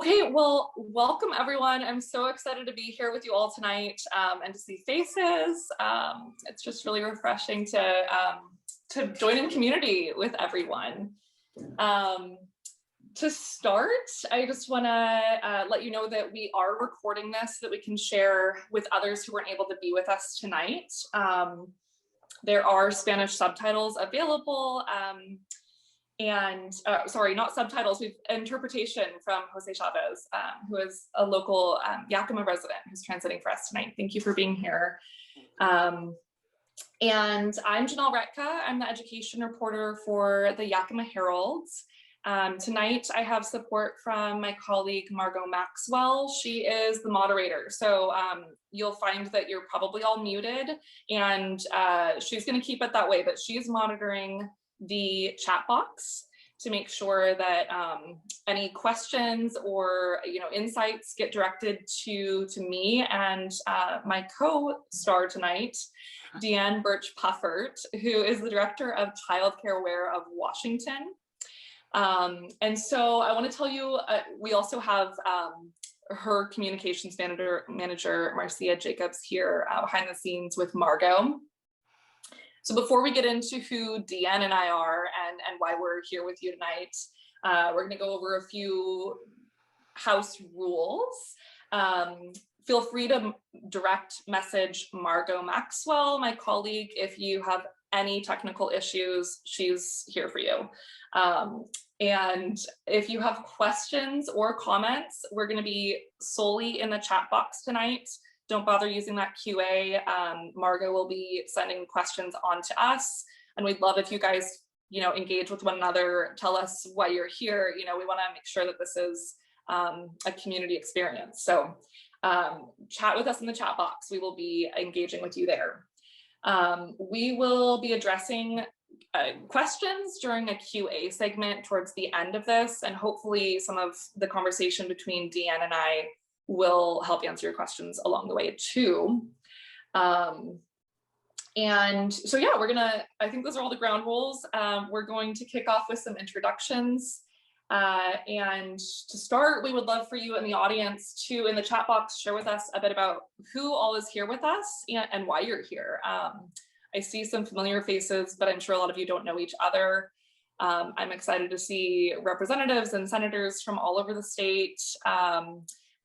Okay, well, welcome everyone. I'm so excited to be here with you all tonight and to see faces. It's just really refreshing to join in community with everyone. To start, I just want to let you know that we are recording this so that we can share with others who weren't able to be with us tonight. There are Spanish subtitles available. Sorry, not subtitles, we've interpretation from Jose Chavez, who is a local Yakima resident who's translating for us tonight. Thank you for being here. And I'm Janelle Retka. I'm the education reporter for the Yakima Herald. Tonight I have support from my colleague Margot Maxwell. She is the moderator. So you'll find that you're probably all muted, and she's going to keep it that way, but she's monitoring the chat box to make sure that any questions or insights get directed to me and my co-star tonight, Deeann Burtch Puffert, who is the director of Child Care Aware of Washington. And so I want to tell you, we also have her communications manager Marcia Jacobs here behind the scenes with Margot. So before we get into who Deeann and I are and why we're here with you tonight, we're going to go over a few house rules. Feel free to direct message Margot Maxwell, my colleague, if you have any technical issues. She's here for you. And if you have questions or comments, we're going to be solely in the chat box tonight. Don't bother using that QA. Margot will be sending questions on to us, and we'd love if you guys, engage with one another. Tell us why you're here. We want to make sure that this is a community experience. So chat with us in the chat box. We will be engaging with you there. We will be addressing questions during a QA segment towards the end of this, and hopefully some of the conversation between Deeann and I will help answer your questions along the way too. And so yeah, I think those are all the ground rules. We're going to kick off with some introductions. And to start, we would love for you in the audience to, in the chat box, share with us a bit about who all is here with us and why you're here. I see some familiar faces, but I'm sure a lot of you don't know each other. I'm excited to see representatives and senators from all over the state.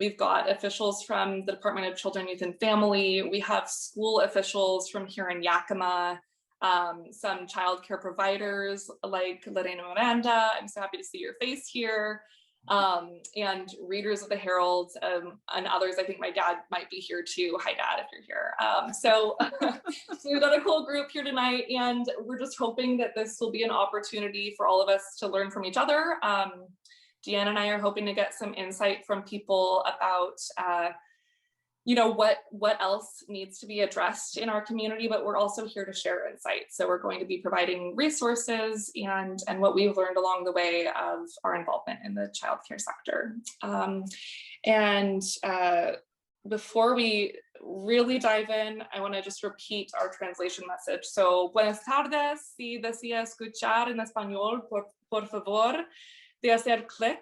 We've got officials from the Department of Children, Youth, and Family. We have school officials from here in Yakima, some childcare providers like Lorena Miranda. I'm so happy to see your face here. And readers of the Herald and others. I think my dad might be here too. Hi, Dad, if you're here. So we've got a cool group here tonight, and we're just hoping that this will be an opportunity for all of us to learn from each other. Deeann and I are hoping to get some insight from people about, what else needs to be addressed in our community, but we're also here to share insights. So we're going to be providing resources and what we've learned along the way of our involvement in the childcare sector. Before we really dive in, I want to just repeat our translation message. So, buenas tardes, si desea escuchar en español, por favor, de hacer clic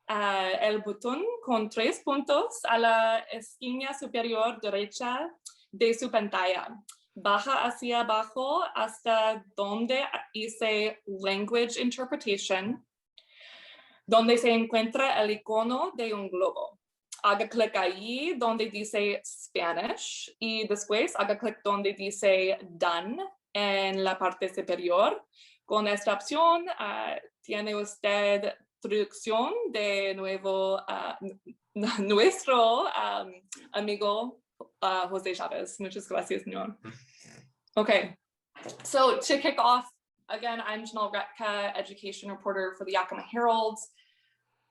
el botón con 3 puntos a la esquina superior derecha de su pantalla. Baja hacia abajo hasta donde dice Language Interpretation, donde se encuentra el icono de un globo. Haga clic allí donde dice Spanish y después haga clic donde dice Done en la parte superior. Con esta opción tiene usted traducción de nuevo nuestro amigo Jose Chavez. Muchas gracias, señor. Okay, so to kick off, again, I'm Janelle Retka, education reporter for the Yakima Herald.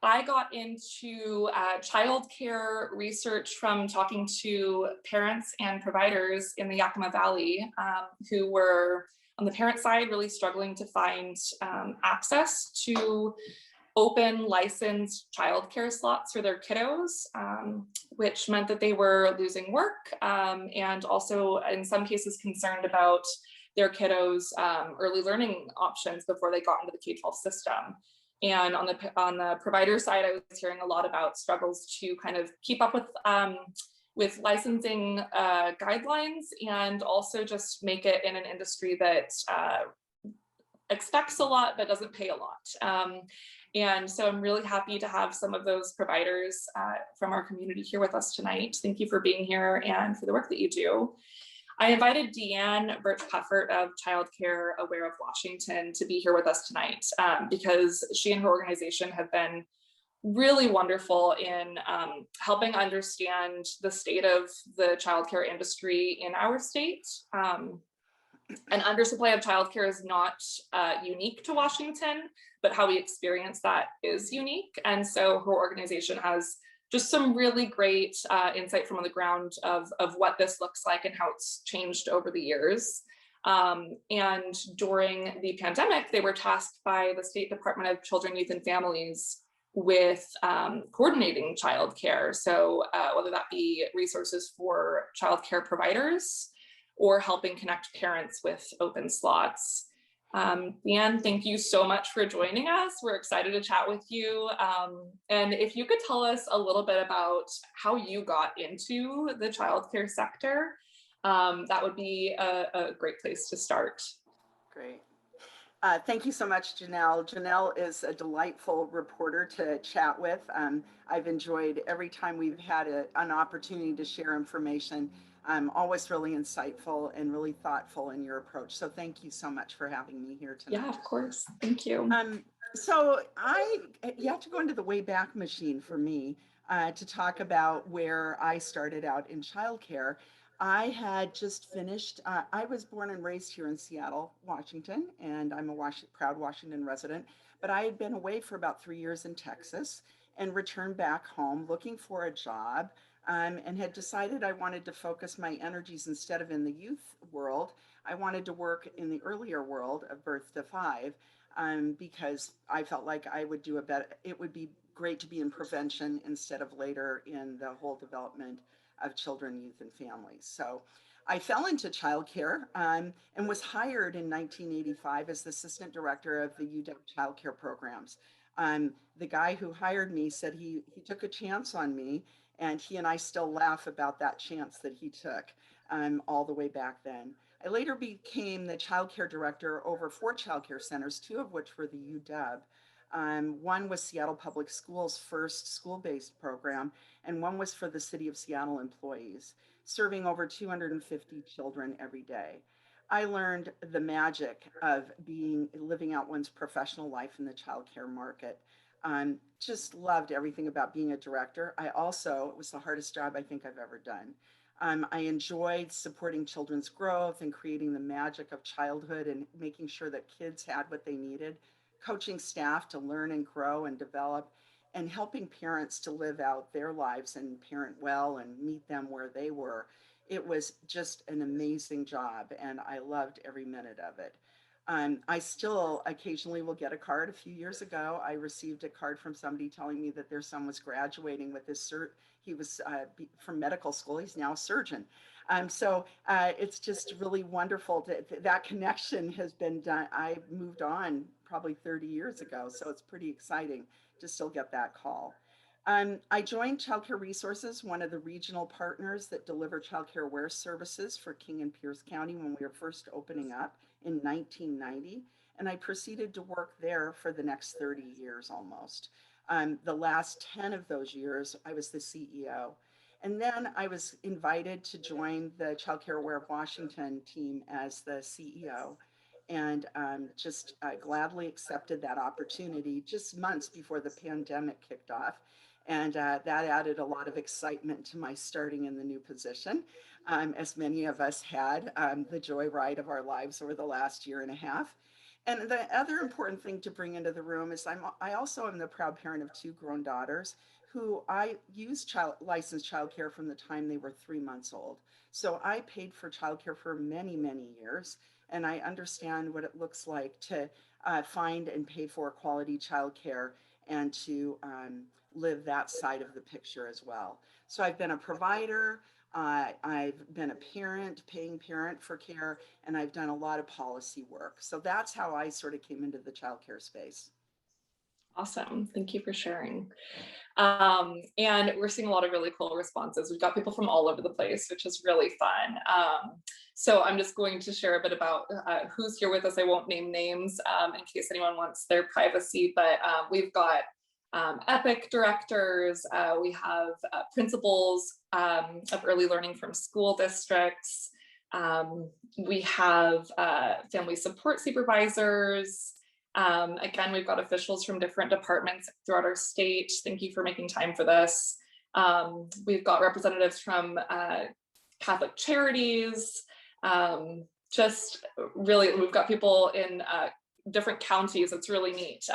I got into childcare research from talking to parents and providers in the Yakima Valley who were, on the parent side, really struggling to find access to open licensed childcare slots for their kiddos, which meant that they were losing work and also in some cases concerned about their kiddos' early learning options before they got into the K-12 system. And on the provider side, I was hearing a lot about struggles to kind of keep up with licensing guidelines, and also just make it in an industry that expects a lot but doesn't pay a lot. And so I'm really happy to have some of those providers from our community here with us tonight. Thank you for being here and for the work that you do. I invited Deeann Burtch Puffert of Childcare Aware of Washington to be here with us tonight because she and her organization have been really wonderful in helping understand the state of the childcare industry in our state. An undersupply of childcare is not unique to Washington, but how we experience that is unique. And so her organization has just some really great insight from on the ground of what this looks like and how it's changed over the years. And during the pandemic, they were tasked by the State Department of Children, Youth, and Families with coordinating childcare. So whether that be resources for childcare providers or helping connect parents with open slots. Deeann, thank you so much for joining us. We're excited to chat with you. And if you could tell us a little bit about how you got into the childcare sector, that would be a great place to start. Great. Thank you so much, Janelle. Janelle is a delightful reporter to chat with. I've enjoyed every time we've had an opportunity to share information. Always really insightful and really thoughtful in your approach. So thank you so much for having me here tonight. Yeah, of course. Thank you. So you have to go into the Wayback Machine for me to talk about where I started out in childcare. I had just finished, I was born and raised here in Seattle, Washington, and I'm a proud Washington resident, but I had been away for about 3 years in Texas and returned back home looking for a job. And had decided I wanted to focus my energies instead of in the youth world. I wanted to work in the earlier world of birth to 5 because I felt like I would do it would be great to be in prevention instead of later in the whole development of children, youth, and families. So I fell into childcare and was hired in 1985 as the assistant director of the UW childcare programs. The guy who hired me said he took a chance on me, and he and I still laugh about that chance that he took all the way back then. I later became the childcare director over 4 childcare centers, 2 of which were the UW. One was Seattle Public Schools' first school-based program, and one was for the City of Seattle employees, serving over 250 children every day. I learned the magic of living out one's professional life in the childcare market. Just loved everything about being a director. It was the hardest job I think I've ever done. I enjoyed supporting children's growth and creating the magic of childhood and making sure that kids had what they needed, coaching staff to learn and grow and develop, and helping parents to live out their lives and parent well and meet them where they were. It was just an amazing job, and I loved every minute of it. I still occasionally will get a card. A few years ago, I received a card from somebody telling me that their son was graduating with his cert. He was from medical school. He's now a surgeon. So it's just really wonderful that connection has been done. I moved on probably 30 years ago, so it's pretty exciting to still get that call. I joined Childcare Resources, one of the regional partners that deliver childcare aware services for King and Pierce County when we were first opening up in 1990, and I proceeded to work there for the next 30 years almost. The last 10 of those years, I was the CEO. And then I was invited to join the Childcare Aware of Washington team as the CEO, and just gladly accepted that opportunity just months before the pandemic kicked off. And that added a lot of excitement to my starting in the new position. As many of us had the joyride of our lives over the last year and a half. And the other important thing to bring into the room is I also am the proud parent of 2 grown daughters who I used licensed childcare from the time they were 3 months old. So I paid for childcare for many, many years, and I understand what it looks like to find and pay for quality childcare and to live that side of the picture as well. So I've been a provider, I've been a parent, paying parent for care, and I've done a lot of policy work. So that's how I sort of came into the childcare space. Awesome. Thank you for sharing. And we're seeing a lot of really cool responses. We've got people from all over the place, which is really fun. So I'm just going to share a bit about who's here with us. I won't name names in case anyone wants their privacy, but we've got EPIC directors, we have principals of early learning from school districts, we have family support supervisors. Again, we've got officials from different departments throughout our state. Thank you for making time for this. We've got representatives from Catholic Charities. Just really, we've got people in different counties. It's really neat.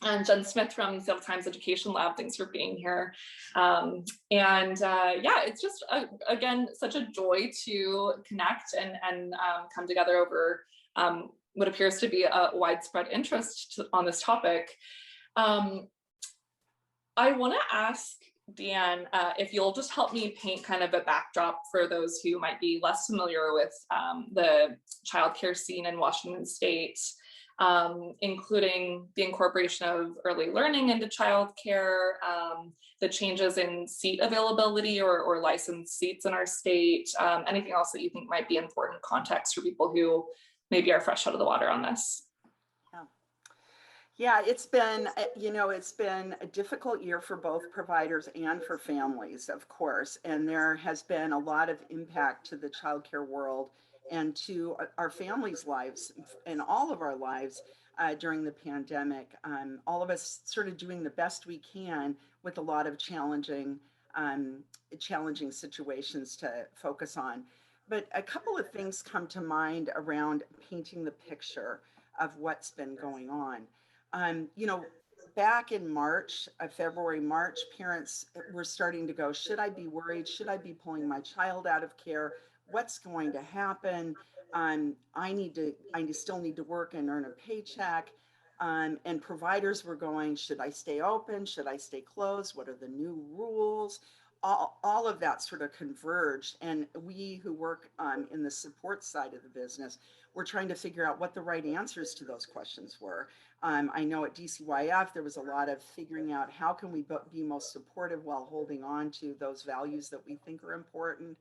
And Jen Smith from Seattle Times Education Lab, thanks for being here. Yeah, it's just, again, such a joy to connect and come together over what appears to be a widespread interest on this topic. I want to ask Deeann if you'll just help me paint kind of a backdrop for those who might be less familiar with the childcare scene in Washington State, including the incorporation of early learning into childcare, the changes in seat availability or licensed seats in our state, anything else that you think might be important context for people who maybe are fresh out of the water on this. Yeah, it's been, it's been a difficult year for both providers and for families, of course. And there has been a lot of impact to the childcare world and to our families' lives and all of our lives during the pandemic. All of us sort of doing the best we can with a lot of challenging situations to focus on. But a couple of things come to mind around painting the picture of what's been going on. Back in March, February, March, parents were starting to go, should I be worried? Should I be pulling my child out of care? What's going to happen? I still need to work and earn a paycheck. And providers were going, should I stay open? Should I stay closed? What are the new rules? All of that sort of converged. And we who work in the support side of the business, we're trying to figure out what the right answers to those questions were. I know at DCYF, there was a lot of figuring out how can we be most supportive while holding on to those values that we think are important.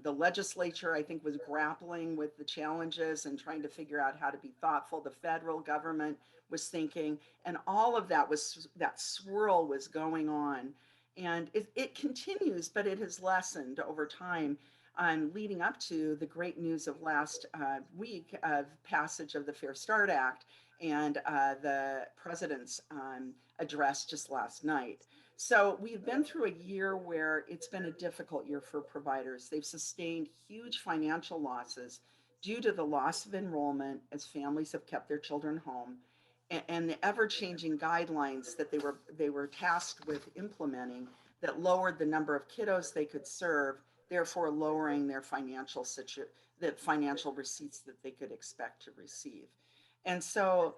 The legislature, I think, was grappling with the challenges and trying to figure out how to be thoughtful. The federal government was thinking, and all of that swirl was going on. And it continues, but it has lessened over time. Leading up to the great news of last week of passage of the Fair Start Act and the president's address just last night. So we've been through a year where it's been a difficult year for providers. They've sustained huge financial losses due to the loss of enrollment as families have kept their children home and the ever-changing guidelines that they were tasked with implementing that lowered the number of kiddos they could serve, therefore lowering their the financial receipts that they could expect to receive. And so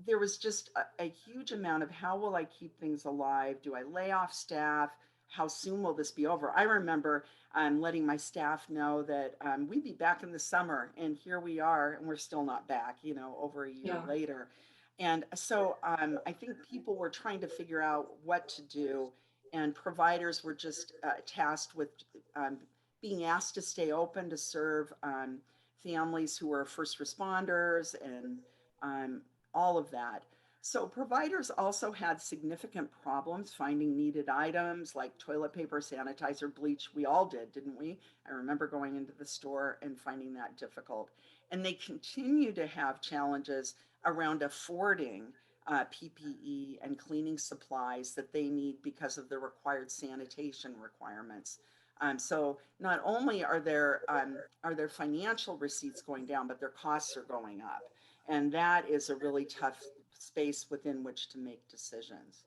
there was just a huge amount of how will I keep things alive? Do I lay off staff? How soon will this be over? I remember letting my staff know that we'd be back in the summer, and here we are, and we're still not back, over a year later. And so I think people were trying to figure out what to do, and providers were just tasked with being asked to stay open to serve families who were first responders and all of that. So providers also had significant problems finding needed items like toilet paper, sanitizer, bleach. We all did, didn't we? I remember going into the store and finding that difficult. And they continue to have challenges around affording PPE and cleaning supplies that they need because of the required sanitation requirements. So not only are their financial receipts going down, but their costs are going up. And that is a really tough space within which to make decisions.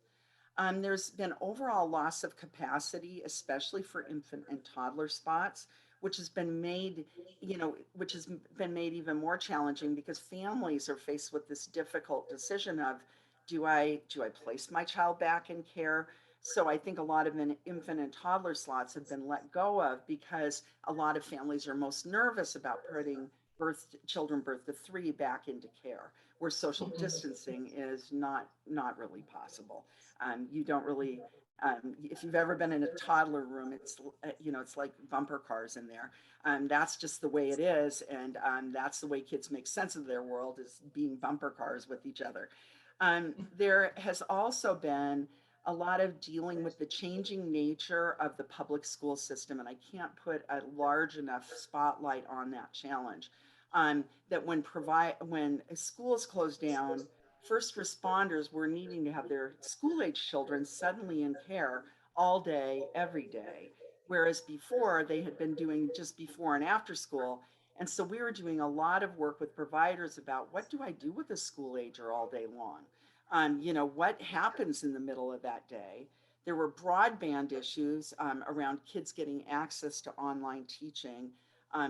There's been overall loss of capacity, especially for infant and toddler spots, which has been made even more challenging because families are faced with this difficult decision of, do I place my child back in care? So I think a lot of infant and toddler slots have been let go of because a lot of families are most nervous about putting children birth to 3 back into care, where social distancing is not really possible. You don't really, if you've ever been in a toddler room, it's it's like bumper cars in there. That's just the way it is, and that's the way kids make sense of their world, is being bumper cars with each other. There has also been a lot of dealing with the changing nature of the public school system, and I can't put a large enough spotlight on that challenge. That when schools closed down, first responders were needing to have their school age children suddenly in care all day, every day, whereas before they had been doing just before and after school. And so we were doing a lot of work with providers about, what do I do with a school ager all day long? What happens in the middle of that day? There were broadband issues around kids getting access to online teaching.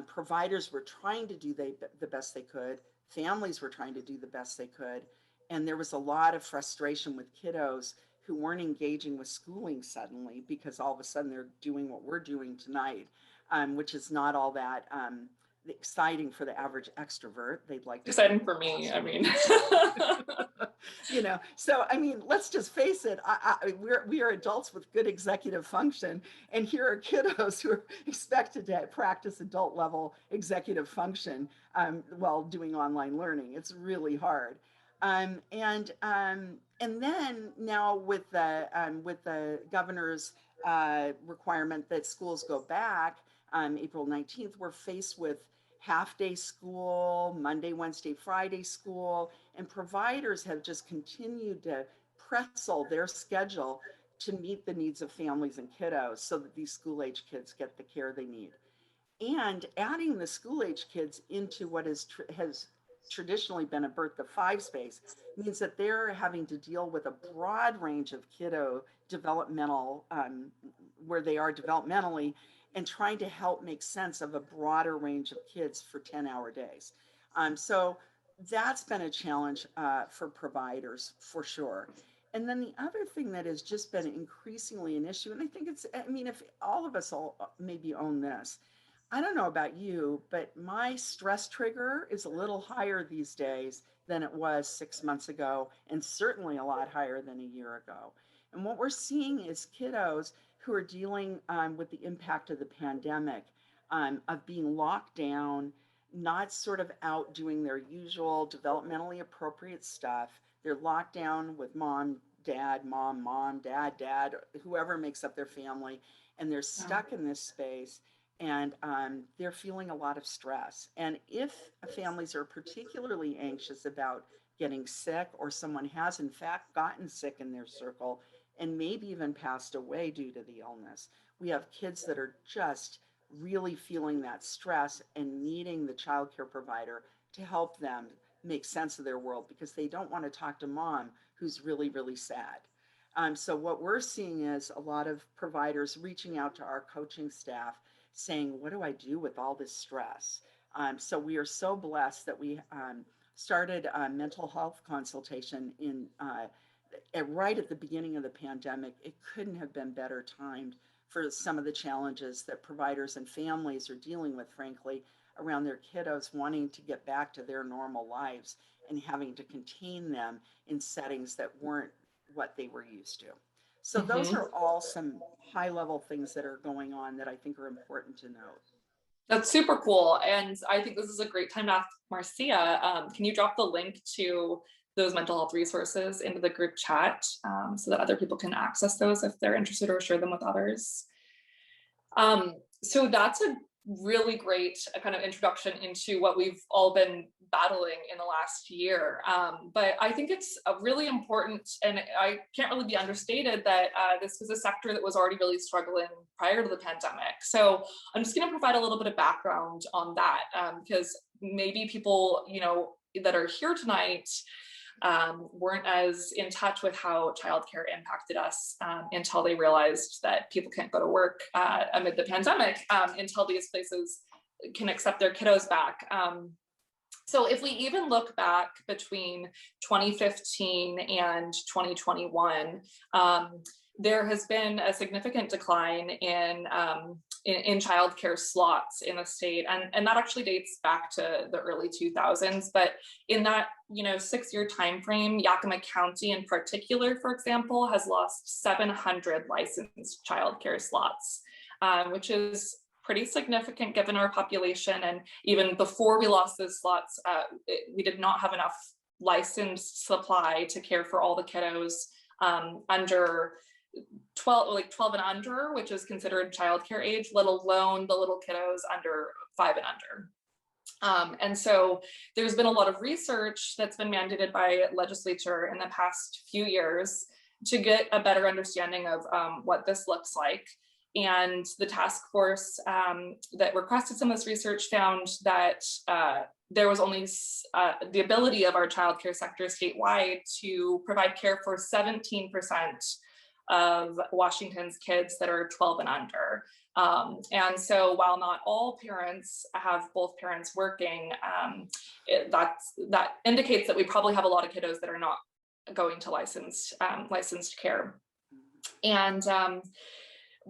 Providers were trying to do the best they could. Families were trying to do the best they could. And there was a lot of frustration with kiddos who weren't engaging with schooling suddenly, because all of a sudden they're doing what we're doing tonight, which is not all that exciting for the average extrovert. They'd like to exciting for me. I mean, so I mean, let's just face it. We are adults with good executive function, and here are kiddos who are expected to practice adult level executive function while doing online learning. It's really hard. And then now with the governor's requirement that schools go back April 19th, we're faced with half-day school, Monday, Wednesday, Friday school, and providers have just continued to pretzel their schedule to meet the needs of families and kiddos so that these school-age kids get the care they need. And adding the school-age kids into what has traditionally been a birth to 5 space means that they're having to deal with a broad range of kiddo developmental, where they are developmentally, and trying to help make sense of a broader range of kids for 10-hour days. So that's been a challenge for providers, for sure. And then the other thing that has just been increasingly an issue, and I think if all of us all maybe own this, I don't know about you, but my stress trigger is a little higher these days than it was 6 months ago, and certainly a lot higher than a year ago. And what we're seeing is kiddos who are dealing with the impact of the pandemic, of being locked down, not sort of out doing their usual developmentally appropriate stuff. They're locked down with mom, dad, dad, whoever makes up their family, and they're stuck in this space. And they're feeling a lot of stress. And if families are particularly anxious about getting sick, or someone has in fact gotten sick in their circle and maybe even passed away due to the illness, we have kids that are just really feeling that stress and needing the child care provider to help them make sense of their world, because they don't want to talk to mom who's really, really sad. So what we're seeing is a lot of providers reaching out to our coaching staff saying, what do I do with all this stress? So we are so blessed that we started a mental health consultation right at the beginning of the pandemic. It couldn't have been better timed for some of the challenges that providers and families are dealing with, frankly, around their kiddos wanting to get back to their normal lives and having to contain them in settings that weren't what they were used to. So those are all some high level things that are going on that I think are important to note. That's super cool. And I think this is a great time to ask Marcia, can you drop the link to those mental health resources into the group chat so that other people can access those if they're interested, or share them with others? So that's a really great kind of introduction into what we've all been battling in the last year. But I think it's a really important, and I can't really be understated, that this was a sector that was already really struggling prior to the pandemic. So I'm just going to provide a little bit of background on that, because maybe people, that are here tonight weren't as in touch with how childcare impacted us until they realized that people can't go to work amid the pandemic, until these places can accept their kiddos back. So if we even look back between 2015 and 2021, there has been a significant decline in childcare slots in the state, and that actually dates back to the early 2000s. But in that 6-year time frame, Yakima County in particular, for example, has lost 700 licensed childcare slots, which is pretty significant given our population. And even before we lost those slots, we did not have enough licensed supply to care for all the kiddos under 12 and under, which is considered childcare age, let alone the little kiddos under 5 and under. And so there's been a lot of research that's been mandated by legislature in the past few years to get a better understanding of what this looks like. And the task force that requested some of this research found that there was only the ability of our childcare sector statewide to provide care for 17% of Washington's kids that are 12 and under. And so while not all parents have both parents working, that indicates that we probably have a lot of kiddos that are not going to licensed care. And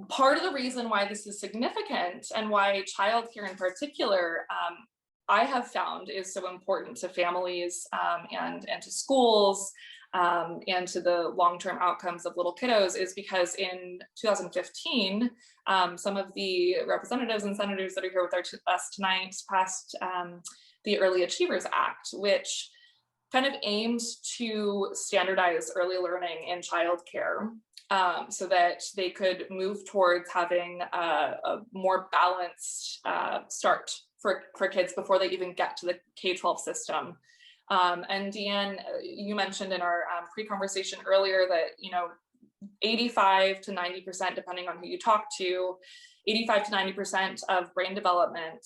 part of the reason why this is significant and why childcare in particular, I have found is so important to families and to schools and to the long-term outcomes of little kiddos is because in 2015, some of the representatives and senators that are here with us tonight passed the Early Achievers Act, which kind of aims to standardize early learning in childcare. So that they could move towards having a more balanced start for kids before they even get to the K-12 system. And Deeann, you mentioned in our pre-conversation earlier that 85 to 90%, depending on who you talk to, 85 to 90% of brain development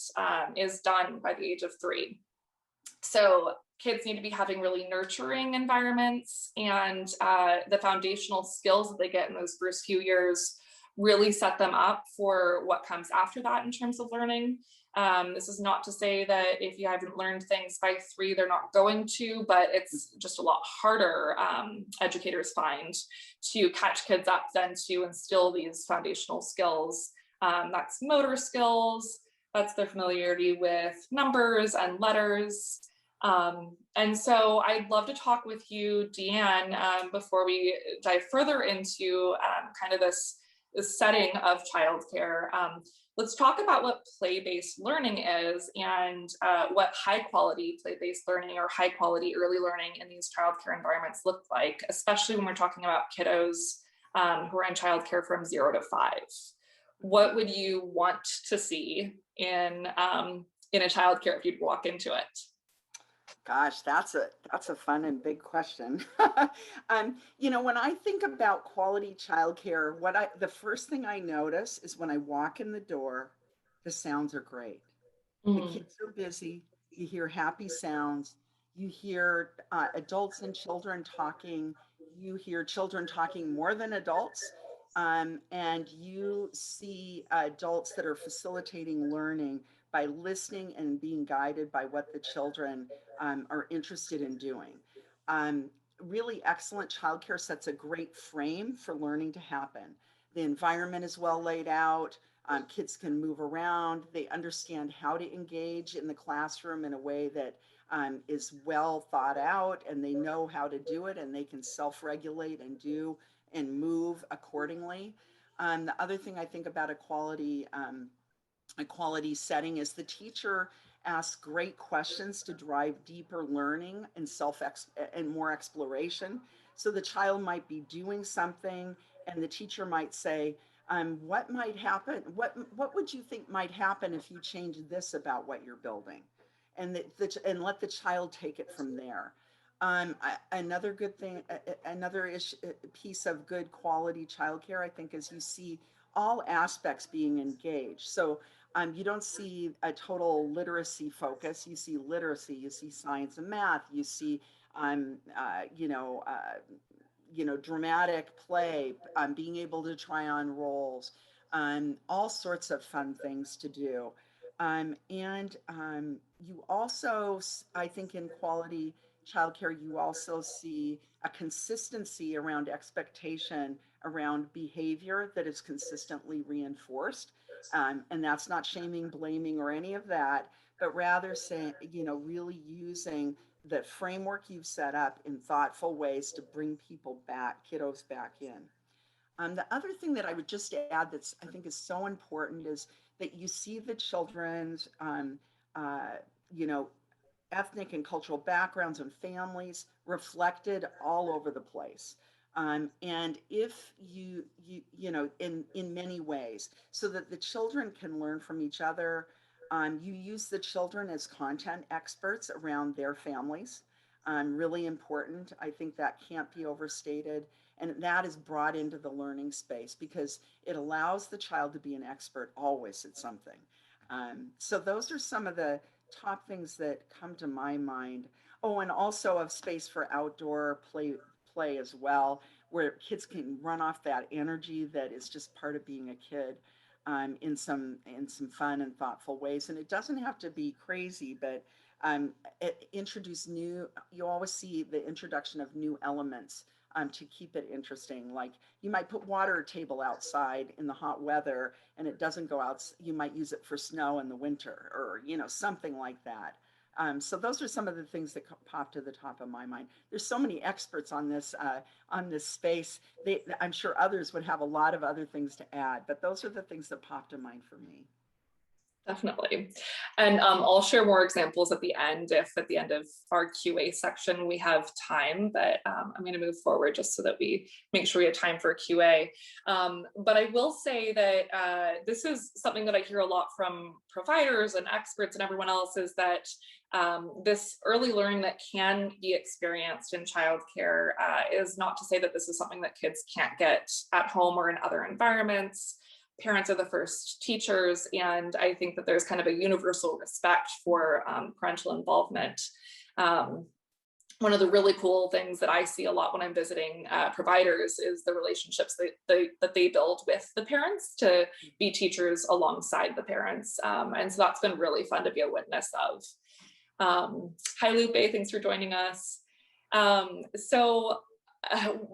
is done by the age of 3. So kids need to be having really nurturing environments, and the foundational skills that they get in those first few years really set them up for what comes after that in terms of learning. This is not to say that if you haven't learned things by 3, they're not going to, but it's just a lot harder, educators find, to catch kids up than to instill these foundational skills. That's motor skills, that's their familiarity with numbers and letters. And so I'd love to talk with you, Deeann, before we dive further into kind of this setting of childcare. Let's talk about what play-based learning is and what high-quality play-based learning or high-quality early learning in these childcare environments look like, especially when we're talking about kiddos who are in childcare from 0 to 5. What would you want to see in a childcare if you'd walk into it? Gosh, that's a fun and big question. When I think about quality childcare, the first thing I notice is when I walk in the door, the sounds are great. The kids are busy. You hear happy sounds. You hear adults and children talking. You hear children talking more than adults. And you see adults that are facilitating learning by listening and being guided by what the children are interested in doing. Really excellent childcare sets a great frame for learning to happen. The environment is well laid out. Kids can move around. They understand how to engage in the classroom in a way that is well thought out, and they know how to do it, and they can self-regulate and do and move accordingly. The other thing I think about a quality setting is the teacher asks great questions to drive deeper learning and and more exploration. So the child might be doing something and the teacher might say, what might happen? What would you think might happen if you change this about what you're building? And let the child take it from there. Another good thing, piece of good quality childcare, I think, is you see all aspects being engaged. So you don't see a total literacy focus. You see literacy, you see science and math, you see, dramatic play, being able to try on roles, all sorts of fun things to do. You also, I think in quality childcare, you also see a consistency around expectation around behavior that is consistently reinforced. And that's not shaming, blaming, or any of that, but rather saying, really using the framework you've set up in thoughtful ways to bring people back, kiddos back in. The other thing that I would just add that's I think is so important is that you see the children's, uh, you know, ethnic and cultural backgrounds and families reflected all over the place. And if in many ways, so that the children can learn from each other, you use the children as content experts around their families. Really important. I think that can't be overstated. And that is brought into the learning space because it allows the child to be an expert always at something. So those are some of the top things that come to my mind. Oh, and also of space for outdoor play as well, where kids can run off that energy that is just part of being a kid, in some fun and thoughtful ways. And it doesn't have to be crazy, but introduce new. You always see the introduction of new elements. To keep it interesting, like you might put water table outside in the hot weather and it doesn't go out, you might use it for snow in the winter, or something like that. So those are some of the things that pop to the top of my mind. There's so many experts on this space. I'm sure others would have a lot of other things to add, but those are the things that pop to mind for me. Definitely. And I'll share more examples at the end if at the end of our QA section we have time, but I'm going to move forward just so that we make sure we have time for QA. But I will say that this is something that I hear a lot from providers and experts and everyone else, is that this early learning that can be experienced in childcare is not to say that this is something that kids can't get at home or in other environments. Parents are the first teachers, and I think that there's kind of a universal respect for parental involvement. One of the really cool things that I see a lot when I'm visiting providers is the relationships that they build with the parents to be teachers alongside the parents. And so that's been really fun to be a witness of. Hi, Lupe, thanks for joining us.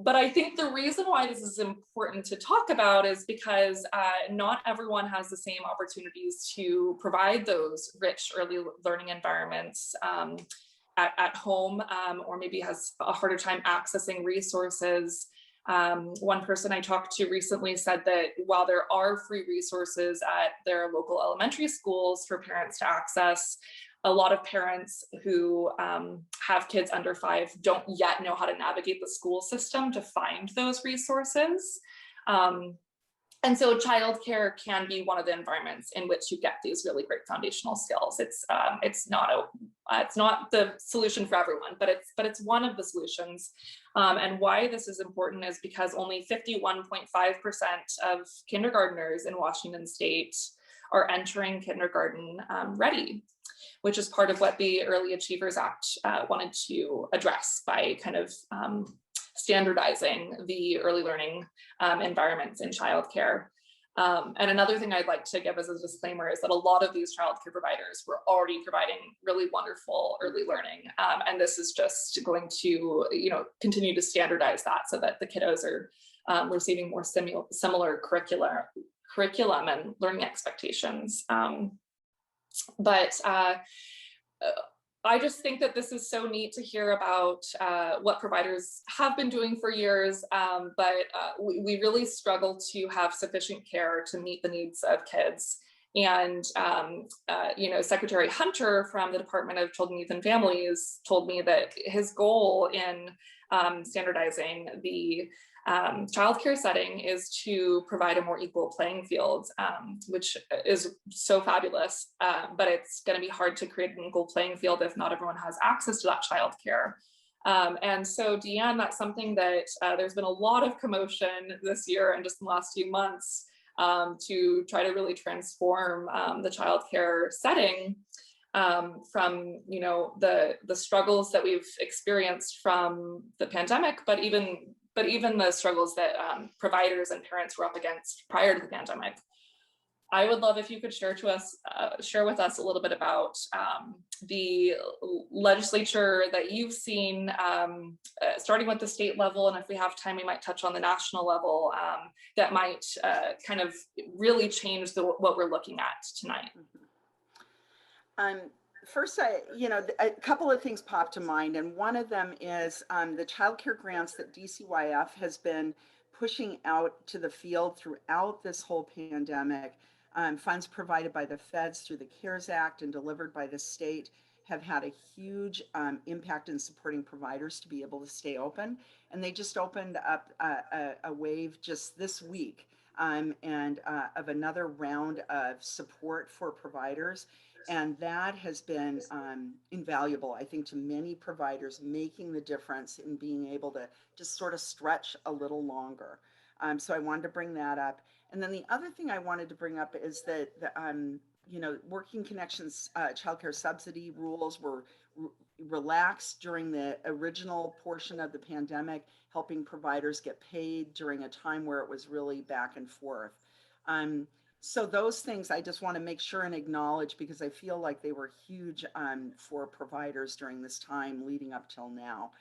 But I think the reason why this is important to talk about is because not everyone has the same opportunities to provide those rich early learning environments at home, or maybe has a harder time accessing resources. One person I talked to recently said that while there are free resources at their local elementary schools for parents to access, a lot of parents who have kids under 5 don't yet know how to navigate the school system to find those resources. And so childcare can be one of the environments in which you get these really great foundational skills. It's not the solution for everyone, but it's one of the solutions. And why this is important is because only 51.5% of kindergartners in Washington State are entering kindergarten ready, which is part of what the Early Achievers Act wanted to address by kind of standardizing the early learning environments in childcare. And another thing I'd like to give as a disclaimer is that a lot of these childcare providers were already providing really wonderful early learning. And this is just going to, continue to standardize that so that the kiddos are receiving more similar curriculum and learning expectations. But I just think that this is so neat to hear about what providers have been doing for years, but we really struggle to have sufficient care to meet the needs of kids. And, Secretary Hunter from the Department of Children, Youth, and Families told me that his goal in standardizing the childcare setting is to provide a more equal playing field, which is so fabulous, but it's going to be hard to create an equal playing field if not everyone has access to that childcare. And so, Deeann, that's something that there's been a lot of commotion this year and just in the last few months to try to really transform the childcare setting from the struggles that we've experienced from the pandemic, but even the struggles that providers and parents were up against prior to the pandemic. I would love if you could share with us a little bit about the legislature that you've seen, starting with the state level, and if we have time, we might touch on the national level, that might kind of really change what we're looking at tonight. First, a couple of things pop to mind, and one of them is the child care grants that DCYF has been pushing out to the field throughout this whole pandemic. Funds provided by the feds through the CARES Act and delivered by the state have had a huge impact in supporting providers to be able to stay open. And they just opened up a wave just this week and of another round of support for providers. And that has been invaluable, I think, to many providers, making the difference in being able to just sort of stretch a little longer. So I wanted to bring that up. And then the other thing I wanted to bring up is that Working Connections childcare subsidy rules were relaxed during the original portion of the pandemic, helping providers get paid during a time where it was really back and forth. So those things I just want to make sure and acknowledge, because I feel like they were huge for providers during this time leading up till now.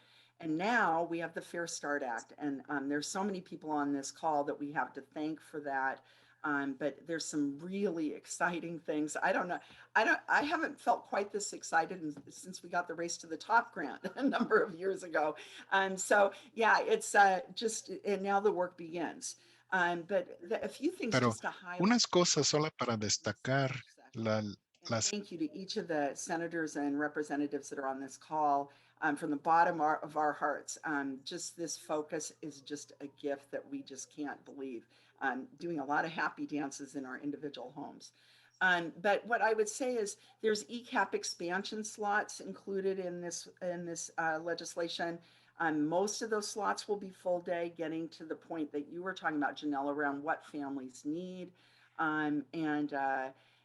And now we have the Fair Start Act, and there's so many people on this call that we have to thank for that. But there's some really exciting things. I haven't felt quite this excited since we got the Race to the Top grant a number of years ago. So yeah, it's and now the work begins. But a few things Pero just to highlight. unas cosas solo para destacar las. Thank you to each of the senators and representatives that are on this call. From the bottom of our hearts, just this focus is just a gift that we just can't believe. Doing a lot of happy dances in our individual homes. But what I would say is there's ECAP expansion slots included in this legislation. Most of those slots will be full day, getting to the point that you were talking about, Janelle, around what families need.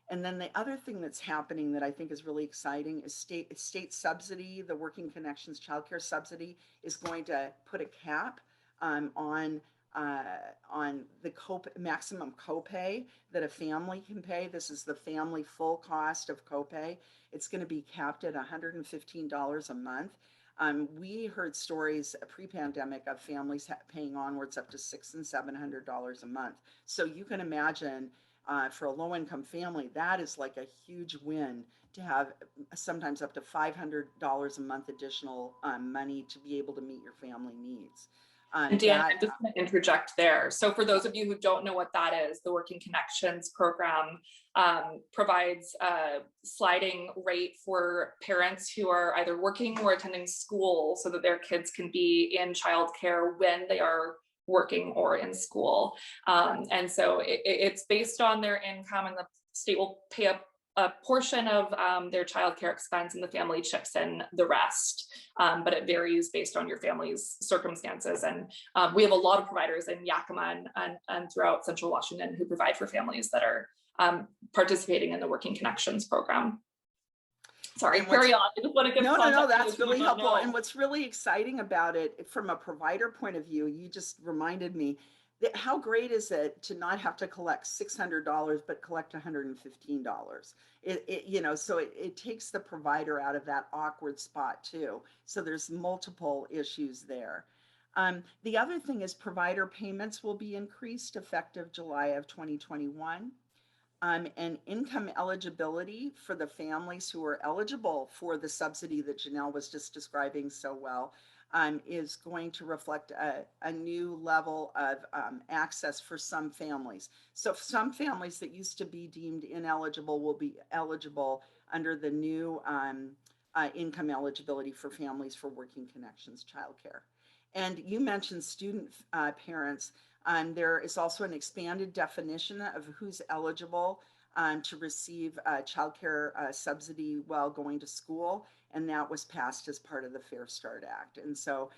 And then the other thing that's happening that I think is really exciting is state subsidy. The Working Connections childcare subsidy is going to put a cap on the maximum copay that a family can pay. This is the family full cost of copay. It's going to be capped at $115 a month. We heard stories pre-pandemic of families paying onwards up to $600 and $700 a month. So you can imagine for a low-income family, that is like a huge win to have sometimes up to $500 a month additional money to be able to meet your family needs. And Deeann, I'm just going to interject there. So for those of you who don't know what that is, the Working Connections program provides a sliding rate for parents who are either working or attending school so that their kids can be in childcare when they are working or in school. And so it's based on their income, and the state will pay a portion of their childcare expense, and the family chips in the rest. But it varies based on your family's circumstances. And we have a lot of providers in Yakima and throughout Central Washington who provide for families that are participating in the Working Connections program. Sorry, carry on. I just want to give No, that's really helpful. And what's really exciting about it from a provider point of view, you just reminded me that how great is it to not have to collect $600, but collect $115. So it takes the provider out of that awkward spot too. So there's multiple issues there. The other thing is provider payments will be increased effective July of 2021. And income eligibility for the families who are eligible for the subsidy that Janelle was just describing so well is going to reflect a new level of access for some families. So some families that used to be deemed ineligible will be eligible under the new income eligibility for families for Working Connections childcare. And you mentioned student parents. There is also an expanded definition of who's eligible to receive childcare subsidy while going to school, and that was passed as part of the Fair Start Act. And so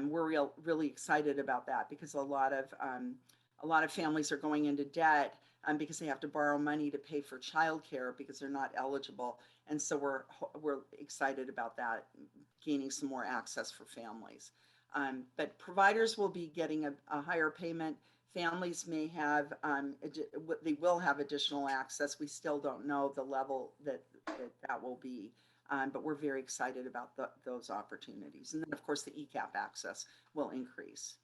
we're really excited about that, because a lot of families are going into debt because they have to borrow money to pay for childcare because they're not eligible. And so we're excited about that, gaining some more access for families. But providers will be getting a higher payment families may have, they will have additional access. We still don't know the level that will be, but we're very excited about those opportunities. And then of course the ECAP access will increase.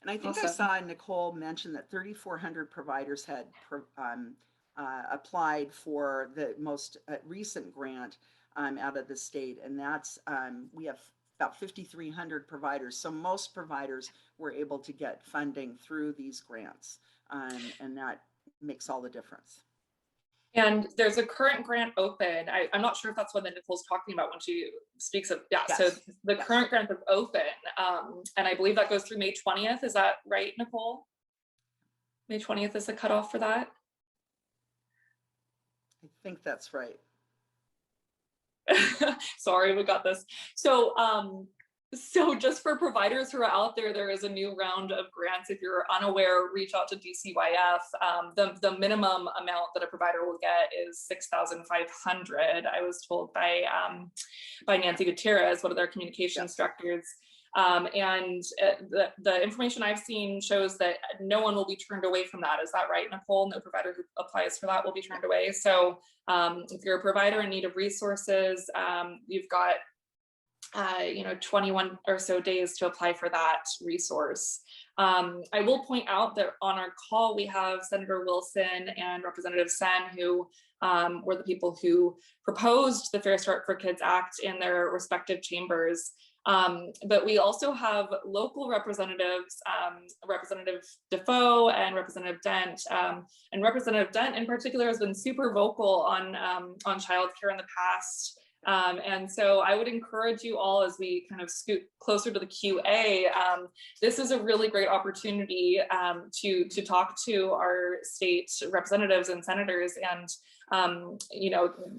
And I think I Awesome. saw Nicole mention that 3,400 providers had applied for the most recent grant out of the state. And that's, we have about 5,300 providers. So most providers were able to get funding through these grants. And that makes all the difference. And there's a current grant open. I'm not sure if that's what Nicole's talking about when she speaks of, yeah, Yes. so the Yes. current grant is open. And I believe that goes through May 20th. Is that right, Nicole? May 20th is the cutoff for that? I think that's right. Sorry, we got this. So just for providers who are out there, there is a new round of grants. If you're unaware, reach out to DCYF. The minimum amount that a provider will get is $6,500. I was told by Nancy Gutierrez, one of their communications directors. And the information I've seen shows that no one will be turned away from that. Is that right, Nicole? No provider who applies for that will be turned away. So if you're a provider in need of resources, you've got 21 or so days to apply for that resource. I will point out that on our call, we have Senator Wilson and Representative Sen, who were the people who proposed the Fair Start for Kids Act in their respective chambers. But we also have local representatives, Representative Defoe and Representative Dent. And Representative Dent in particular has been super vocal on childcare in the past. And so I would encourage you all, as we kind of scoot closer to the QA, this is a really great opportunity to talk to our state representatives and senators. And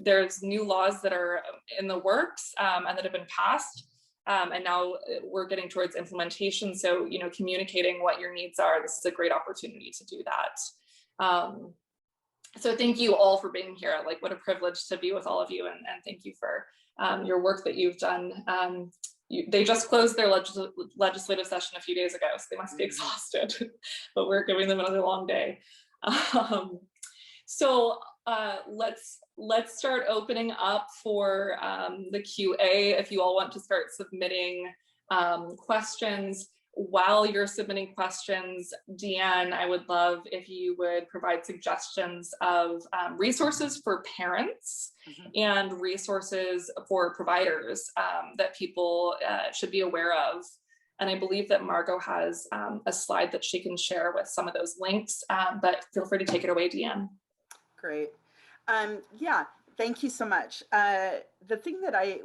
there's new laws that are in the works and that have been passed. And now we're getting towards implementation. So, communicating what your needs are, this is a great opportunity to do that. So thank you all for being here. Like, what a privilege to be with all of you. And thank you for your work that you've done. They just closed their legislative session a few days ago, so they must be exhausted, but we're giving them another long day. So let's start opening up for the QA. If you all want to start submitting questions. While you're submitting questions, Deeann, I would love if you would provide suggestions of resources for parents and resources for providers that people should be aware of. And I believe that Margot has a slide that she can share with some of those links, but feel free to take it away, Deeann. Great. Yeah, thank you so much. The thing that I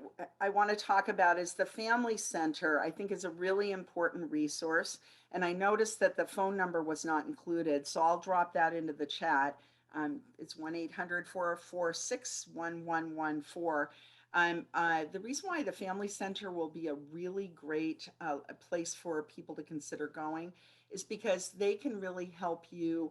want to talk about is the Family Center. I think is a really important resource. And I noticed that the phone number was not included, so I'll drop that into the chat. It's 1-800-446-1114. The reason why the Family Center will be a really great place for people to consider going is because they can really help you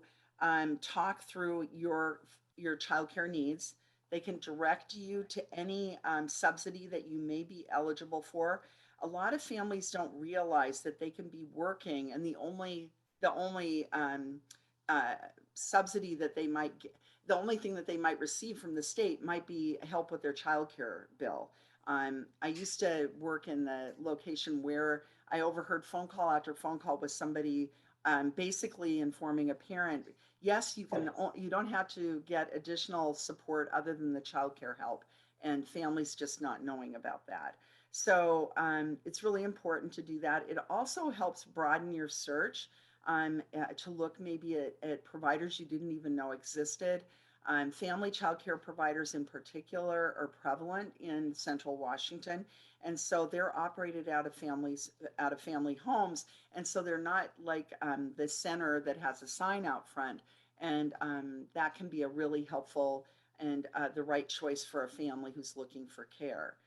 talk through your childcare needs. They can direct you to any subsidy that you may be eligible for. A lot of families don't realize that they can be working, and the only subsidy that they might get, the only thing that they might receive from the state might be help with their childcare bill. I used to work in the location where I overheard phone call after phone call with somebody basically informing a parent, yes, you don't have to get additional support other than the childcare help, and families just not knowing about that. So it's really important to do that. It also helps broaden your search to look maybe at providers you didn't even know existed. Family childcare providers in particular are prevalent in Central Washington. And so they're operated out of family homes. And so they're not like the center that has a sign out front. And that can be a really helpful and the right choice for a family who's looking for care.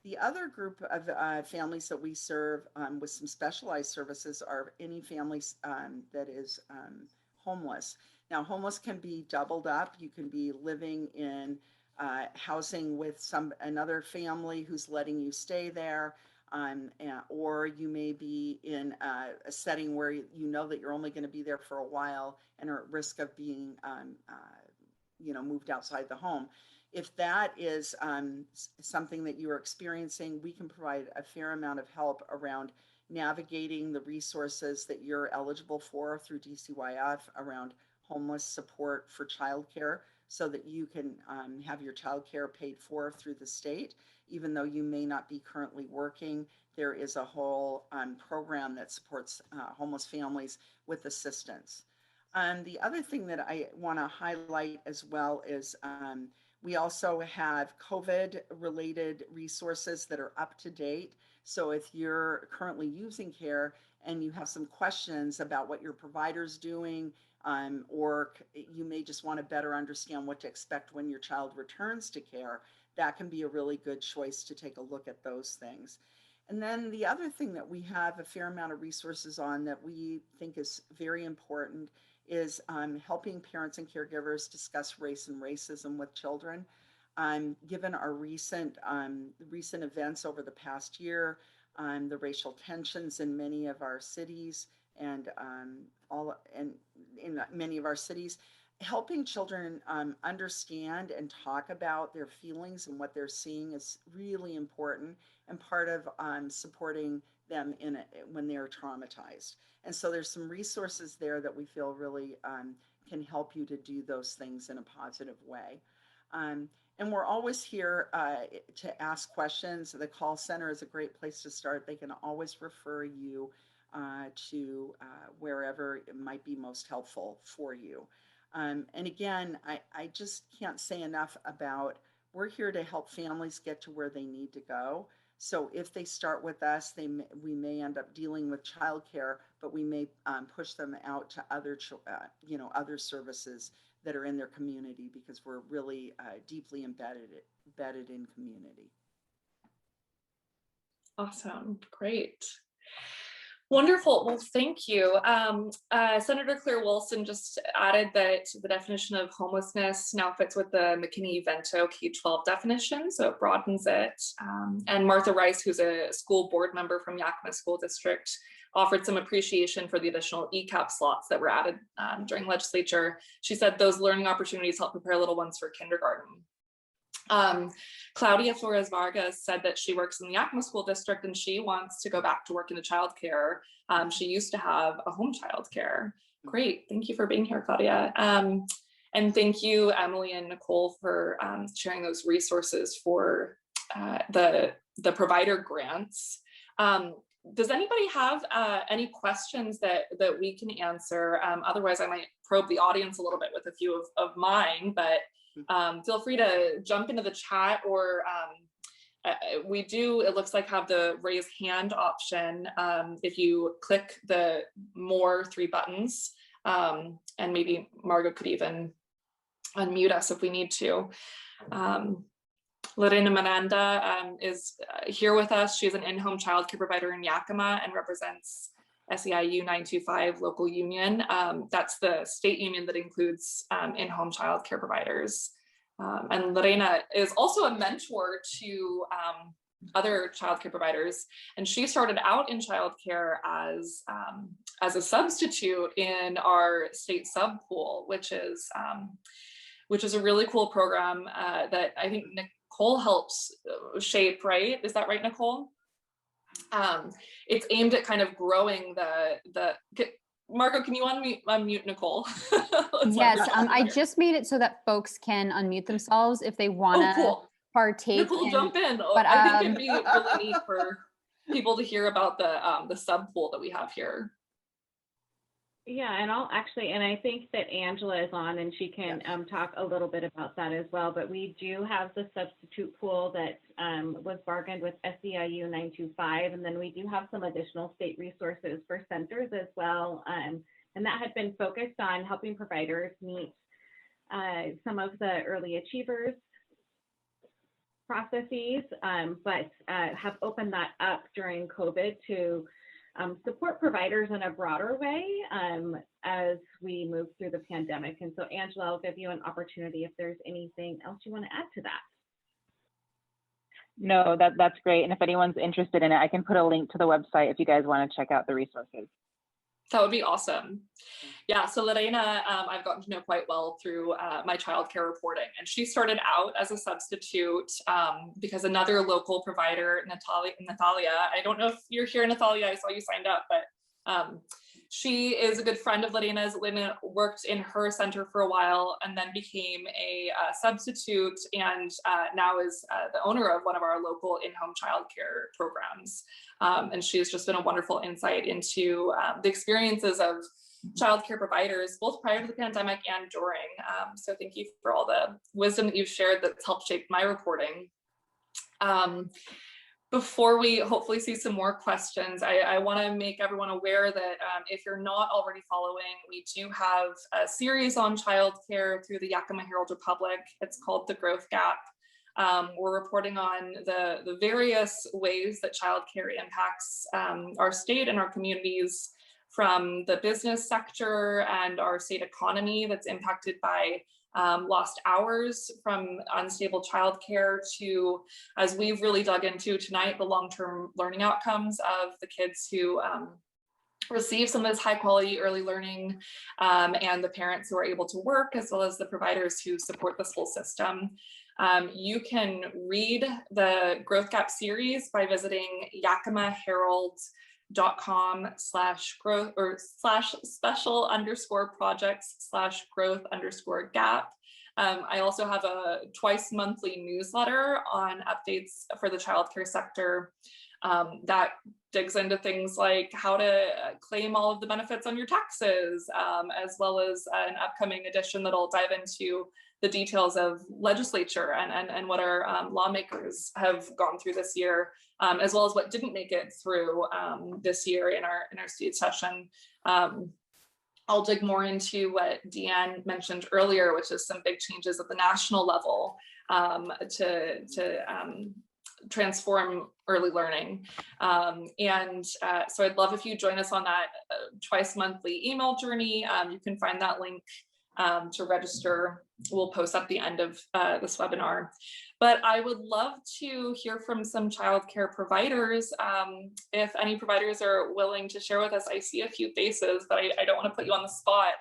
The other group of families that we serve with some specialized services are any families that is homeless. Now, homeless can be doubled up. You can be living in housing with another family who's letting you stay there. or you may be in a setting where you know that you're only going to be there for a while and are at risk of being, moved outside the home. If that is something that you are experiencing, we can provide a fair amount of help around navigating the resources that you're eligible for through DCYF around homeless support for childcare, so that you can have your childcare paid for through the state. Even though you may not be currently working, there is a whole program that supports homeless families with assistance. The other thing that I want to highlight as well is we also have COVID related resources that are up to date. So if you're currently using care and you have some questions about what your provider's doing, or you may just want to better understand what to expect when your child returns to care, that can be a really good choice to take a look at those things. And then the other thing that we have a fair amount of resources on that we think is very important is helping parents and caregivers discuss race and racism with children. Given our recent events over the past year, the racial tensions in many of our cities and in many of our cities, helping children understand and talk about their feelings and what they're seeing is really important and part of supporting them when they're traumatized. And so there's some resources there that we feel really can help you to do those things in a positive way. And we're always here to ask questions. The call center is a great place to start. They can always refer you to wherever it might be most helpful for you. And again, I just can't say enough about, we're here to help families get to where they need to go. So if they start with us, we may end up dealing with childcare, but we may push them out to other services that are in their community, because we're really deeply embedded in community. Awesome, great. Wonderful. Well, thank you. Senator Claire Wilson just added that the definition of homelessness now fits with the McKinney-Vento K-12 definition, so it broadens it. And Martha Rice, who's a school board member from Yakima School District, offered some appreciation for the additional ECAP slots that were added during legislature. She said those learning opportunities help prepare little ones for kindergarten. Claudia Flores Vargas said that she works in the Yakima School District and she wants to go back to work in the childcare. She used to have a home childcare. Great, thank you for being here, Claudia. And thank you, Emily and Nicole, for sharing those resources for the provider grants. Does anybody have any questions that we can answer? Otherwise, I might probe the audience a little bit with a few of mine, but feel free to jump into the chat, or we do, it looks like, have the raise hand option. If you click the more 3 buttons, and maybe Margot could even unmute us if we need to. Lorena Miranda is here with us. She's an in-home childcare provider in Yakima and represents SEIU 925 local union. That's the state union that includes in-home childcare providers. And Lorena is also a mentor to other childcare providers. And she started out in childcare as a substitute in our state sub pool, which is a really cool program that I think Nicole helps shape, right? Is that right, Nicole? It's aimed at kind of growing Marco, can you unmute Nicole? Yes, I just made it so that folks can unmute themselves if they want to partake. Nicole, jump in. But, I think it'd be really neat for people to hear about the sub pool that we have here. Yeah, and I think that Angela is on and she can talk a little bit about that as well. But we do have the substitute pool that was bargained with SEIU 925, and then we do have some additional state resources for centers as well. And that had been focused on helping providers meet some of the early achievers processes, but have opened that up during COVID to support providers in a broader way as we move through the pandemic. And so Angela, I'll give you an opportunity if there's anything else you want to add to that. No, that's great. And if anyone's interested in it, I can put a link to the website if you guys want to check out the resources. That would be awesome. Yeah, so Lorena, I've gotten to know quite well through my childcare reporting, and she started out as a substitute because another local provider, Natalia, I don't know if you're here, Natalia, I saw you signed up, but she is a good friend of Lorena's. Lorena worked in her center for a while and then became a substitute, and now is the owner of one of our local in-home childcare programs. And she has just been a wonderful insight into the experiences of childcare providers, both prior to the pandemic and during. So thank you for all the wisdom that you've shared that's helped shape my reporting. Before we hopefully see some more questions, I want to make everyone aware that if you're not already following, we do have a series on childcare through the Yakima Herald-Republic. It's called The Growth Gap. We're reporting on the various ways that childcare impacts our state and our communities, from the business sector and our state economy that's impacted by lost hours from unstable childcare, to, as we've really dug into tonight, the long-term learning outcomes of the kids who receive some of this high quality early learning, and the parents who are able to work, as well as the providers who support the school system. You can read the Growth Gap series by visiting yakimaherald.com/growth or /special_projects/growth_gap. I also have a twice monthly newsletter on updates for the childcare sector that digs into things like how to claim all of the benefits on your taxes, as well as an upcoming edition that'll dive into the details of legislature and what our lawmakers have gone through this year, as well as what didn't make it through this year in our state session. I'll dig more into what Deeann mentioned earlier, which is some big changes at the national level to transform early learning. So I'd love if you join us on that twice monthly email journey. You can find that link to register. We'll post at the end of this webinar. But I would love to hear from some childcare providers. If any providers are willing to share with us, I see a few faces, but I don't want to put you on the spot.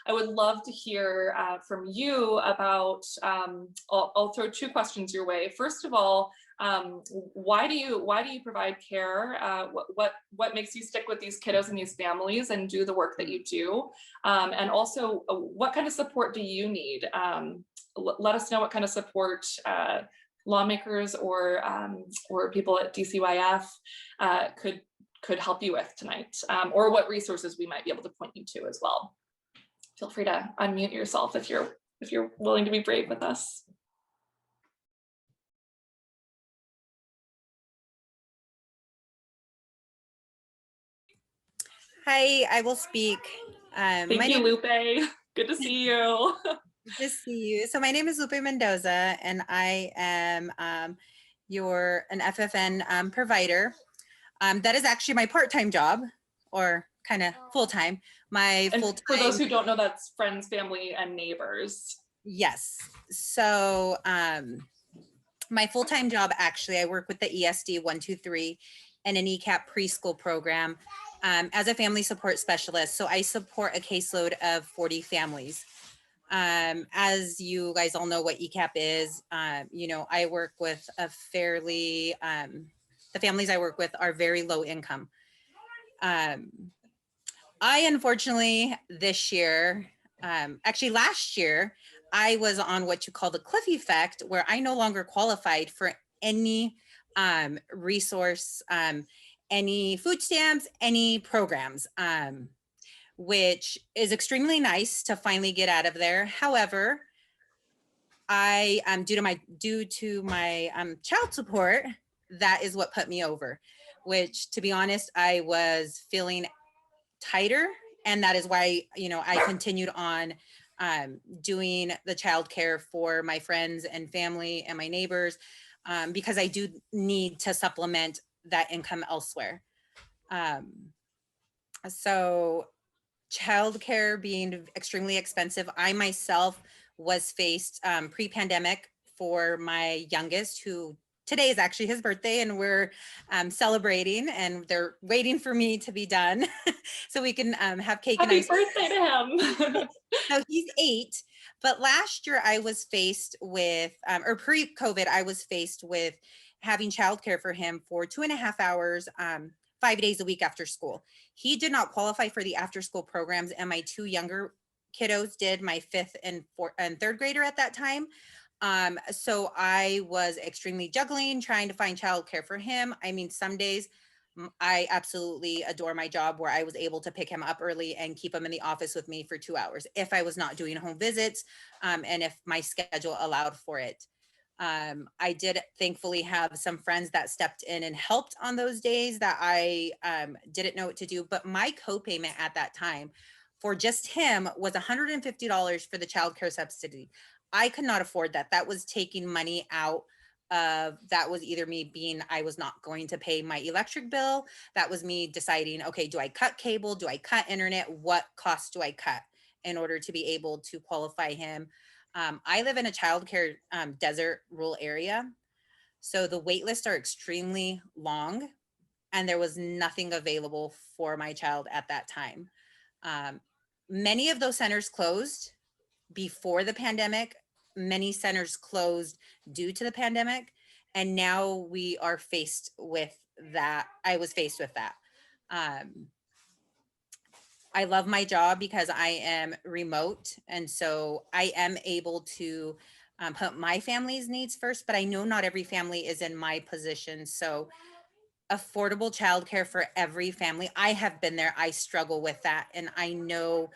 I would love to hear from you about, I'll throw two questions your way. First of all, why do you provide care? What makes you stick with these kiddos and these families and do the work that you do? And also, what kind of support do you need? Let us know what kind of support lawmakers or people at DCYF could help you with tonight, or what resources we might be able to point you to as well. Feel free to unmute yourself if you're willing to be brave with us. Hi, I will speak. Thank you, Lupe. Good to see you. Good to see you. So my name is Lupe Mendoza, and I am an FFN provider. That is actually my part-time job, or kind of full-time. My full-time. For those who don't know, that's friends, family, and neighbors. Yes. So my full-time job, actually, I work with the ESD 123 and an ECAP preschool program as a family support specialist. So I support a caseload of 40 families. As you guys all know what ECAP is, I work with a fairly, the families I work with are very low income. I unfortunately this year, actually last year, I was on what you call the cliff effect, where I no longer qualified for any resource, any food stamps, any programs, which is extremely nice to finally get out of there. However, I due to my child support, that is what put me over, which, to be honest, I was feeling tighter, and that is why I continued on doing the childcare for my friends and family and my neighbors, because I do need to supplement that income elsewhere. So childcare being extremely expensive, I myself was faced pre-pandemic for my youngest, who today is actually his birthday, and we're celebrating, and they're waiting for me to be done so we can have cake and Happy ice cream. birthday to him. So he's 8, but last year I was faced with, or pre-COVID, I was faced with having childcare for him for 2.5 hours, 5 days a week after school. He did not qualify for the after school programs, and my 2 younger kiddos did, my 5th and 3rd grader at that time. So I was extremely juggling, trying to find childcare for him. I mean, some days I absolutely adore my job where I was able to pick him up early and keep him in the office with me for 2 hours if I was not doing home visits, and if my schedule allowed for it. I did thankfully have some friends that stepped in and helped on those days that I didn't know what to do, but my co-payment at that time for just him was $150 for the childcare subsidy. I could not afford that. That was taking money out of, that was either me being, I was not going to pay my electric bill. That was me deciding, okay, do I cut cable? Do I cut internet? What costs do I cut in order to be able to qualify him? I live in a childcare desert rural area. So the wait lists are extremely long, and there was nothing available for my child at that time. Many of those centers closed before the pandemic. Many centers closed due to the pandemic. And now we are faced with that. I was faced with that. I love my job because I am remote. And so I am able to put my family's needs first, but I know not every family is in my position. So affordable childcare for every family. I have been there. I struggle with that. And I know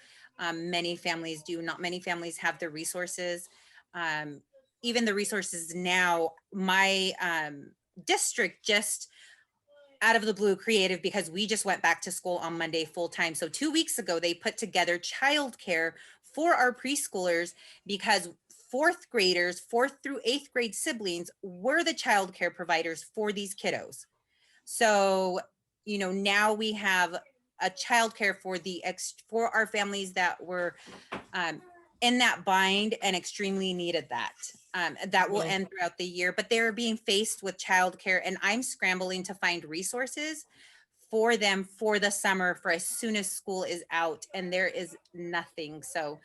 many families do. Not many families have the resources. Even the resources now, my district just out of the blue creative, because we just went back to school on Monday full time. So 2 weeks ago, they put together childcare for our preschoolers because 4th graders, 4th through 8th grade siblings were the childcare providers for these kiddos. So, you know, now we have a childcare for for our families that were in that bind and extremely needed that. That will end throughout the year, but they're being faced with childcare, and I'm scrambling to find resources for them for the summer, for as soon as school is out, and there is nothing. So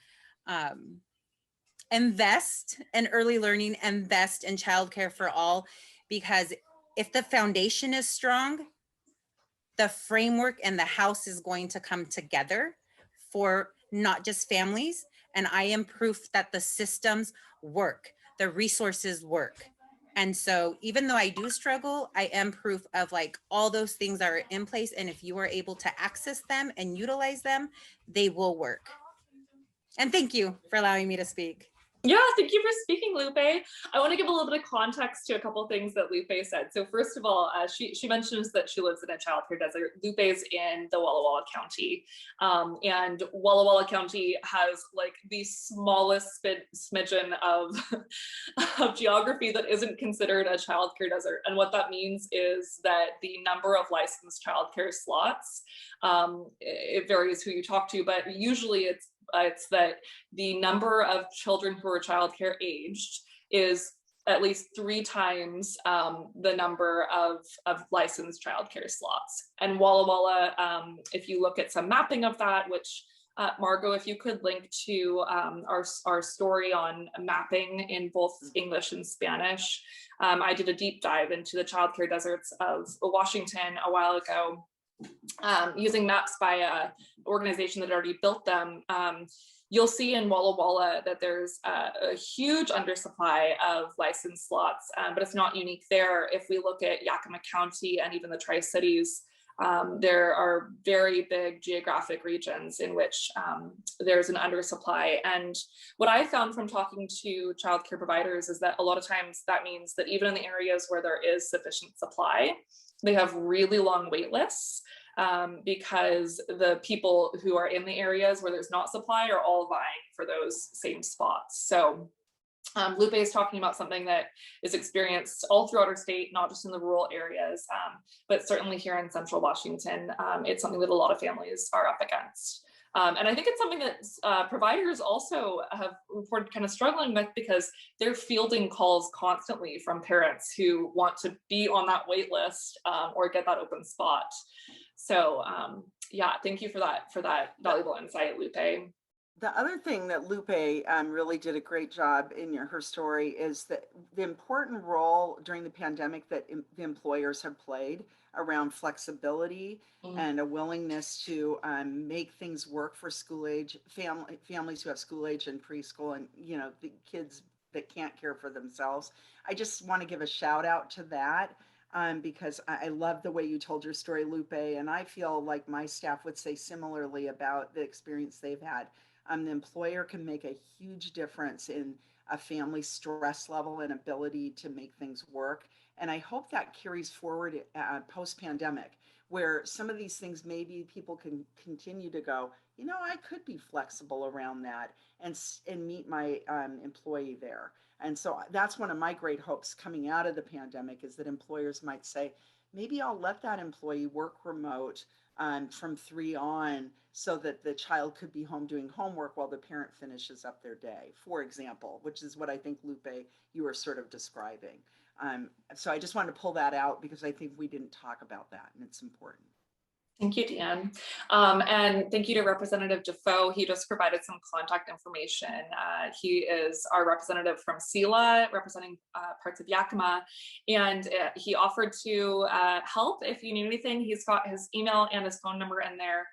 invest in early learning, invest in childcare for all, because if the foundation is strong, the framework and the house is going to come together for not just families. And I am proof that the systems work, the resources work. And so even though I do struggle, I am proof of like all those things are in place. And if you are able to access them and utilize them, they will work. And thank you for allowing me to speak. Yeah, thank you for speaking, Lupe. I want to give a little bit of context to a couple of things that Lupe said. So first of all, she mentions that she lives in a childcare desert. Lupe's in the Walla Walla County, and Walla Walla County has like the smallest smidgen of geography that isn't considered a childcare desert. And what that means is that the number of licensed childcare slots, it varies who you talk to, but usually it's that the number of children who are childcare aged is at least 3 times the number of licensed childcare slots. And Walla Walla, if you look at some mapping of that, which Margot, if you could link to our story on mapping in both English and Spanish. I did a deep dive into the childcare deserts of Washington a while ago. Using maps by an organization that already built them, you'll see in Walla Walla that there's a huge undersupply of licensed slots, but it's not unique there. If we look at Yakima County and even the Tri-Cities, there are very big geographic regions in which there's an undersupply. And what I found from talking to childcare providers is that a lot of times that means that even in the areas where there is sufficient supply, they have really long wait lists because the people who are in the areas where there's not supply are all vying for those same spots. So Lupe is talking about something that is experienced all throughout our state, not just in the rural areas, but certainly here in Central Washington. It's something that a lot of families are up against. And I think it's something that providers also have reported kind of struggling with, because they're fielding calls constantly from parents who want to be on that wait list or get that open spot. So yeah, thank you for that valuable insight, Lupe. The other thing that Lupe really did a great job in her story is that the important role during the pandemic that the employers have played around flexibility and a willingness to make things work for school age families who have school age and preschool, and the kids that can't care for themselves. I just want to give a shout out to that. Because I love the way you told your story, Lupe, and I feel like my staff would say similarly about the experience they've had. The employer can make a huge difference in a family's stress level and ability to make things work. And I hope that carries forward post-pandemic, where some of these things maybe people can continue to go, I could be flexible around that and meet my employee there. And so that's one of my great hopes coming out of the pandemic, is that employers might say, maybe I'll let that employee work remote from 3 on, so that the child could be home doing homework while the parent finishes up their day, for example, which is what I think, Lupe, you were sort of describing. So I just wanted to pull that out because I think we didn't talk about that, and it's important. Thank you, Deeann. And thank you to Representative Defoe. He just provided some contact information. He is our representative from SELA, representing parts of Yakima, and he offered to help if you need anything. He's got his email and his phone number in there.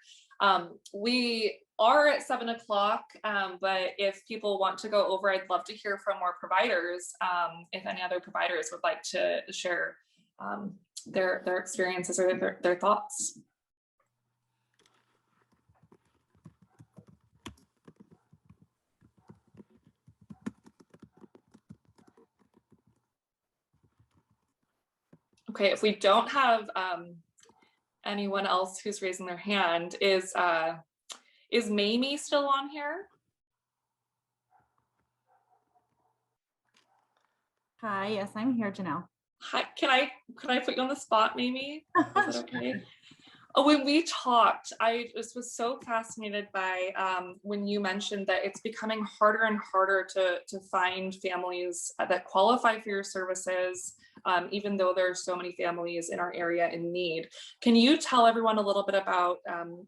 We are at 7 o'clock, but if people want to go over, I'd love to hear from more providers. If any other providers would like to share their experiences or their thoughts. Okay, if we don't have anyone else who's raising their hand, is Mamie still on here? Hi, yes, I'm here, Janelle. Hi, can I put you on the spot, Mamie? Is that okay? Oh, when we talked, I just was so fascinated by when you mentioned that it's becoming harder and harder to find families that qualify for your services, even though there are so many families in our area in need. Can you tell everyone a little bit about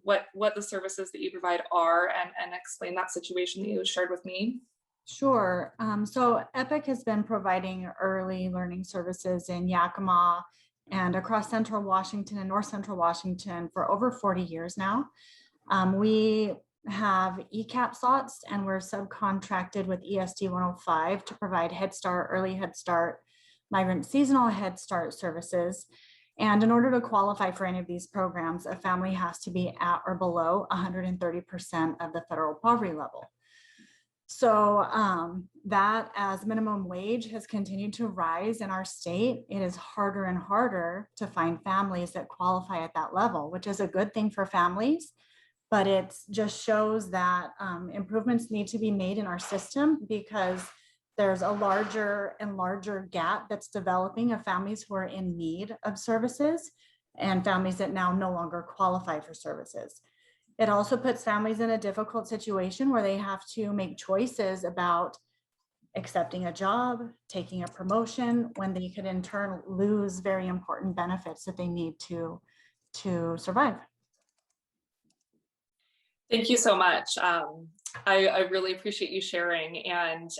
what the services that you provide are, and explain that situation that you shared with me? Sure. So EPIC has been providing early learning services in Yakima and across Central Washington and North Central Washington for over 40 years now. We have ECAP slots, and we're subcontracted with ESD 105 to provide Head Start, Early Head Start, Migrant Seasonal Head Start services. And in order to qualify for any of these programs, a family has to be at or below 130% of the federal poverty level. So that, as minimum wage has continued to rise in our state, it is harder and harder to find families that qualify at that level, which is a good thing for families, but it just shows that improvements need to be made in our system, because there's a larger and larger gap that's developing of families who are in need of services and families that now no longer qualify for services. It also puts families in a difficult situation where they have to make choices about accepting a job, taking a promotion, when they could in turn lose very important benefits that they need to survive. Thank you so much. I really appreciate you sharing. And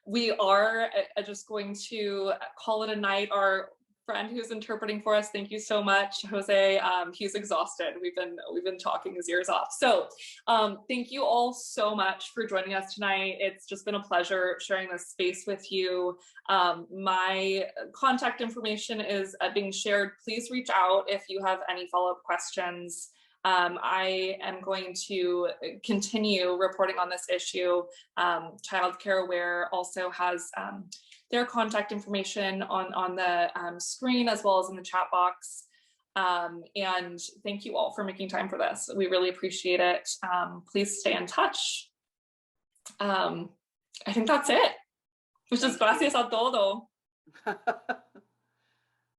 we are just going to call it a night. Our friend who's interpreting for us, thank you so much, Jose. He's exhausted. We've been talking his ears off. So thank you all so much for joining us tonight. It's just been a pleasure sharing this space with you. My contact information is being shared. Please reach out if you have any follow-up questions. I am going to continue reporting on this issue. Childcare Aware also has their contact information on the screen, as well as in the chat box. And thank you all for making time for this. We really appreciate it. Please stay in touch. I think that's it. Muchas gracias a todo.